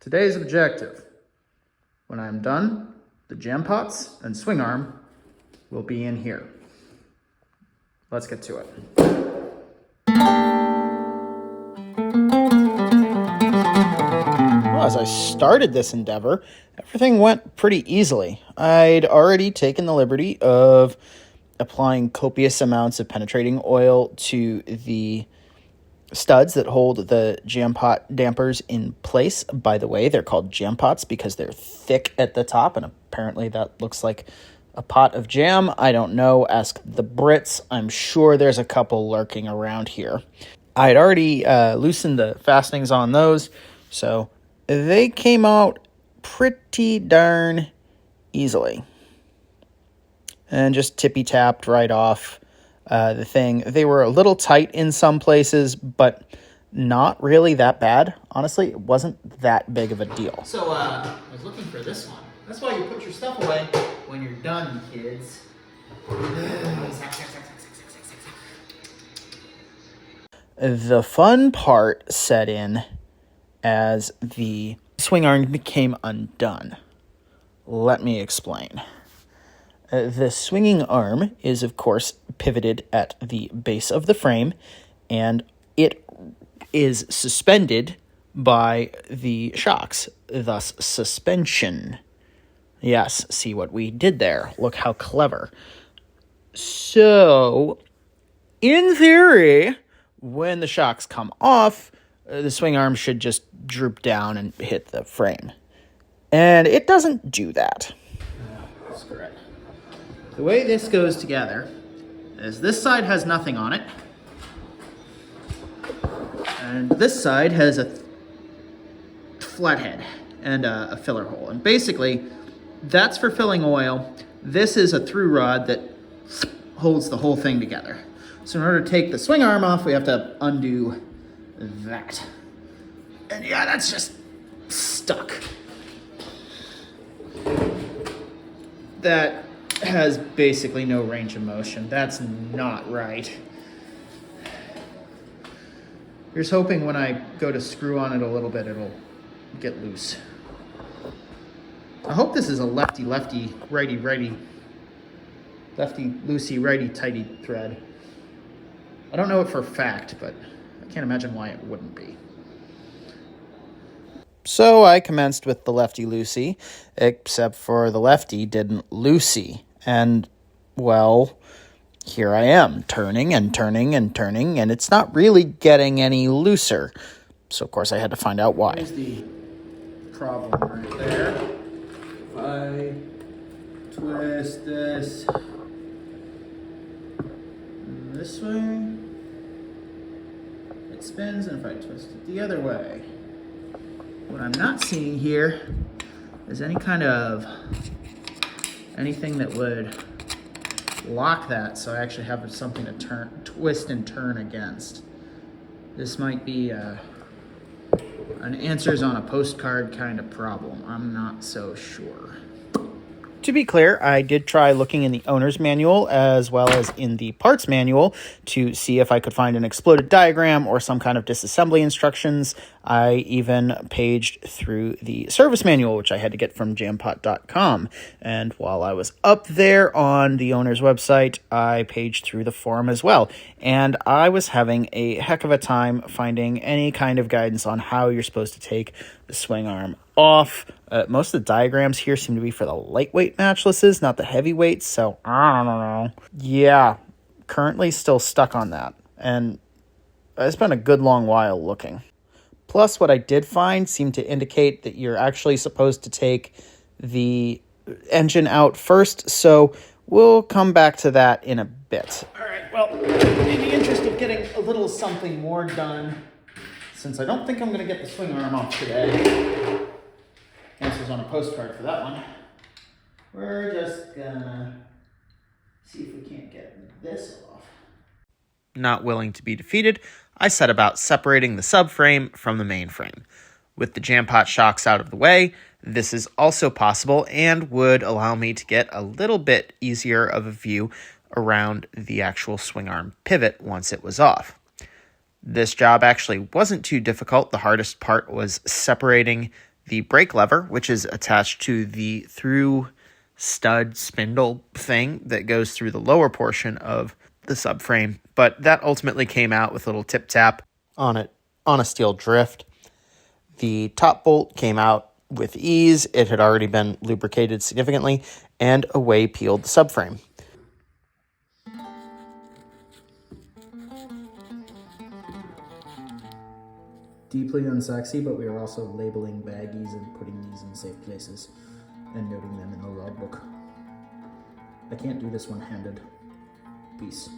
Today's objective. When I am done, the jam pots and swing arm will be in here. Let's get to it. Well, as I started this endeavor, everything went pretty easily. I'd already taken the liberty of applying copious amounts of penetrating oil to the studs that hold the jam pot dampers in place. By the way, they're called jam pots because they're thick at the top, and apparently that looks like a pot of jam. I don't know. Ask the Brits. I'm sure there's a couple lurking around here. I'd already loosened the fastenings on those, so they came out pretty darn easily. And just tippy-tapped right off the thing. They were a little tight in some places, but not really that bad. Honestly, it wasn't that big of a deal. So, I was looking for this one. That's why you put your stuff away when you're done, kids. The fun part set in as the swing arm became undone. Let me explain. The swinging arm is, of course, pivoted at the base of the frame, and it is suspended by the shocks, thus suspension. Yes, see what we did there. Look how clever. So, in theory, when the shocks come off, the swing arm should just droop down and hit the frame. And it doesn't do that. That's correct. The way this goes together is this side has nothing on it, and this side has a flathead and a filler hole. And basically, that's for filling oil. This is a through rod that holds the whole thing together. So in order to take the swing arm off, we have to undo that. And yeah, that's just stuck. That has basically no range of motion. That's not right. Here's hoping when I go to screw on it a little bit, it'll get loose. I hope this is a lefty-lefty, righty-righty, lefty-loosey, righty-tighty thread. I don't know it for a fact, but I can't imagine why it wouldn't be. So I commenced with the lefty-loosey, except for the lefty didn't loosey. And, well, here I am, turning and turning and turning, and it's not really getting any looser. So, of course, I had to find out why. Here's the problem right there. If I twist this way, it spins, and if I twist it the other way. What I'm not seeing here is any kind of anything that would lock that, so I actually have something to twist and turn against. This might be an answers on a postcard kind of problem. I'm not so sure. To be clear, I did try looking in the owner's manual as well as in the parts manual to see if I could find an exploded diagram or some kind of disassembly instructions. I even paged through the service manual, which I had to get from jampot.com. And while I was up there on the owner's website, I paged through the forum as well. And I was having a heck of a time finding any kind of guidance on how you're supposed to take the swing arm off. Most of the diagrams here seem to be for the lightweight matchlesses, not the heavyweights, so I don't know. Yeah, currently still stuck on that, and it's been a good long while looking. Plus, what I did find seemed to indicate that you're actually supposed to take the engine out first, so we'll come back to that in a bit. All right, well, in the interest of getting a little something more done, since I don't think I'm going to get the swing arm off today, answers on a postcard for that one, we're just gonna see if we can't get this off. Not willing to be defeated, I set about separating the subframe from the mainframe. With the jam pot shocks out of the way, this is also possible and would allow me to get a little bit easier of a view around the actual swing arm pivot once it was off. This job actually wasn't too difficult. The hardest part was separating the brake lever, which is attached to the through stud spindle thing that goes through the lower portion of the subframe. But that ultimately came out with a little tip tap on it on a steel drift. The top bolt came out with ease. It had already been lubricated significantly, and away peeled the subframe. Deeply unsexy, but we are also labeling baggies and putting these in safe places and noting them in the logbook. I can't do this one-handed. Peace.